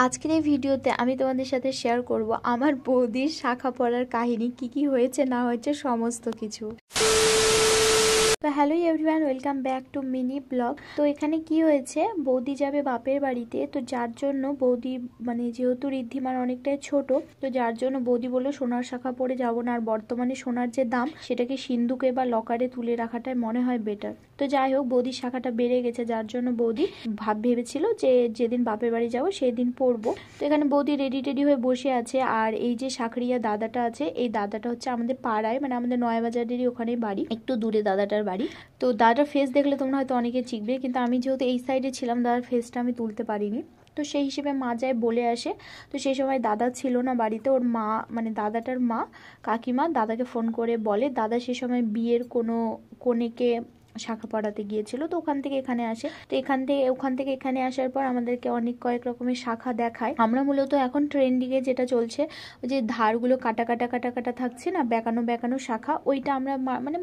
আজকের এই ভিডিওতে আমি তোমাদের সাথে শেয়ার করব আমার বৌদির শাখা পড়ার কাহিনী, কি হয়েছে না হয়েছে সমস্ত কিছু। তো hello everyone, welcome back to mini blog. তো এখানে কি হয়েছে, বৌদি যাবে বাপের বাড়িতে, তো যার জন্য বৌদি যেহেতু ঋদ্ধিমান অনেকটাই ছোট, তো যার জন্য বৌদি বললো সোনার শাখা পরে যাব না, আর বর্তমানে সোনার যে দাম সেটাকে সিন্ধুকে বা লকারে তুলে রাখাটাই মনে হয় বেটার। তো যাই হোক, বৌদির শাখাটা বেড়ে গেছে, যার জন্য বৌদি ভেবেছিল যে যেদিন বাপের বাড়ি যাবো সেই দিন পরবো। তো এখানে বৌদি রেডি হয়ে বসে আছে, আর এই যে শাখরিয়া দাদাটা আছে, এই দাদাটা হচ্ছে আমাদের পাড়ায়, আমাদের নয়াবাজারেরই ওখানে বাড়ি, একটু দূরে দাদাটার বাড়ি। তো দাদার ফেস দেখলে তোমরা হয়তো অনেকে চিনবে, কিন্তু আমি যেহেতু এই সাইডে ছিলাম দাদার ফেসটা আমি তুলতে পারিনি। তো সেই হিসেবে মা যায় বলে আসে। তো সেই সময় দাদা ছিল না বাড়িতে, ওর মা দাদাটার মা কাকিমা দাদাকে ফোন করে বলে, দাদা সে সময় বিয়ের কোনো কনেকে শাখা পড়াতে গিয়েছিল, তো ওখান থেকে এখানে আসে। তো ওখান থেকে এখানে আসার পর আমাদেরকে কয়েক রকমের শাখা দেখায়। আমরা মূলত এখন ট্রেন্ডিংয়ে যেটা চলছে, ওই যে ধারগুলো কাটা কাটা থাকছে না, বেঁকানো শাখা, ওইটা আমরা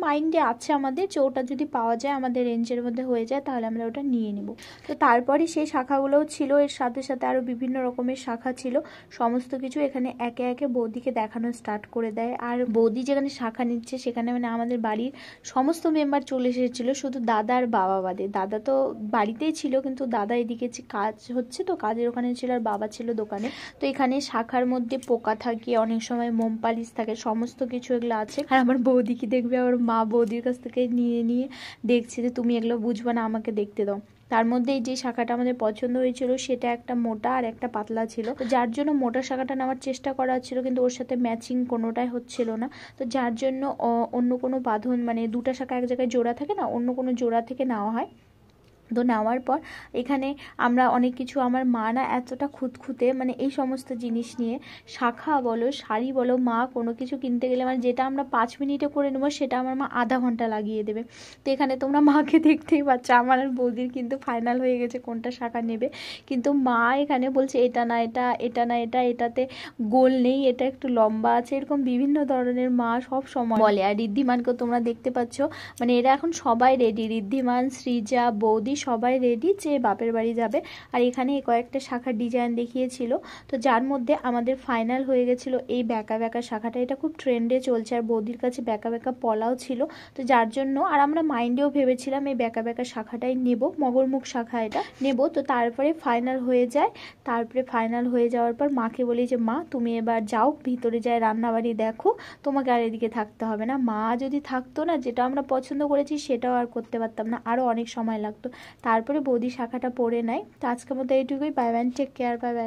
মাইন্ডে আছে আমাদের, যে ওটা যদি পাওয়া যায় আমাদের রেঞ্জের মধ্যে হয়ে যায় তাহলে আমরা ওটা নিয়ে নিব। তো তারপরে সেই শাখাগুলোও ছিল, এর সাথে সাথে আরো বিভিন্ন রকমের শাখা ছিল। সমস্ত কিছু এখানে একে একে বৌদিকে দেখানো স্টার্ট করে দেয়। আর বৌদি যেখানে শাখা নিচ্ছে সেখানে আমাদের বাড়ির সমস্ত মেম্বার চলে এসেছিল, শুধু দাদা আর বাবা বাদে। দাদা তো বাড়িতেই ছিল, কিন্তু দাদা এদিকে কাজ হচ্ছে, তো কাজের ওখানে ছিল, আর বাবা ছিল দোকানে। তো এখানে শাখার মধ্যে পোকা থাকে, অনেক সময় মোম পালিশ থাকে, সমস্ত কিছু এগুলো আছে। আর আমার বৌদি কি দেখবে, আমার মা বৌদির কাছ থেকে নিয়ে দেখছে যে তুমি এগুলো বুঝবা না, আমাকে দেখতে দাও। তার মধ্যে যে শাখাটা আমাদের পছন্দ হয়েছিল সেটা একটা মোটা আর একটা পাতলা ছিল, তো যার জন্য মোটা শাখাটা নেওয়ার চেষ্টা করা হচ্ছিল, কিন্তু ওর সাথে ম্যাচিং কোনোটাই হচ্ছিল না। তো যার জন্য অন্য কোনো বাঁধন, দুটা শাখা এক জায়গায় জোড়া থাকে না, অন্য কোনো জোড়া থেকে নেওয়া হয়। তো নেওয়ার পর এখানে আমরা অনেক কিছু, আমার মা না এতটা খুঁতখুঁতে, এই সমস্ত জিনিস নিয়ে, শাখা বলো শাড়ি বলো, মা কোনো কিছু কিনতে গেলে যেটা আমরা 5 মিনিটে করে নেবো সেটা আমার মা আধা ঘন্টা লাগিয়ে দেবে। তো এখানে তোমরা মাকে দেখতেই পাচ্ছ, আমার আর বৌদির কিন্তু ফাইনাল হয়ে গেছে কোনটা শাখা নেবে, কিন্তু মা এখানে বলছে এটা না এটা, এটাতে গোল নেই, এটা একটু লম্বা আছে, এরকম বিভিন্ন ধরনের মা সব সময় বলে। আর ঋদ্ধিমানকে তোমরা দেখতে পাচ্ছ, এরা এখন সবাই রেডি, ঋদ্ধিমান, সৃজা, বৌদি সবাই রেডি যে বাপের বাড়ি যাবে। আর এখানে কয়েকটা শাখার ডিজাইন দেখিয়েছিল, তো যার মধ্যে আমাদের ফাইনাল হয়ে গেছিল এই বেঁকা শাখাটা। এটা খুব ট্রেন্ডে চলছে, আর বৌদির কাছে বেঁকা পলাও ছিল, তো যার জন্য আর আমরা মাইন্ডেও ভেবেছিলাম এই বেঁকা শাখাটাই নেব, মগরমুখ শাখা এটা নেব। তো তারপরে ফাইনাল হয়ে যায়। তারপরে ফাইনাল হয়ে যাওয়ার পর মাকে বলি যে মা তুমি এবার যাও ভিতরে, যায় রান্নাবাড়ি দেখো, তোমাকে আর এদিকে থাকতে হবে না। মা যদি থাকতো না, যেটা আমরা পছন্দ করেছি সেটাও আর করতে পারতাম না, আরও অনেক সময় লাগতো। তারপরে বৌদি শাখাটা পরে নেয়। তো আজকের মতো এইটুকুই, bye bye, take care, bye by.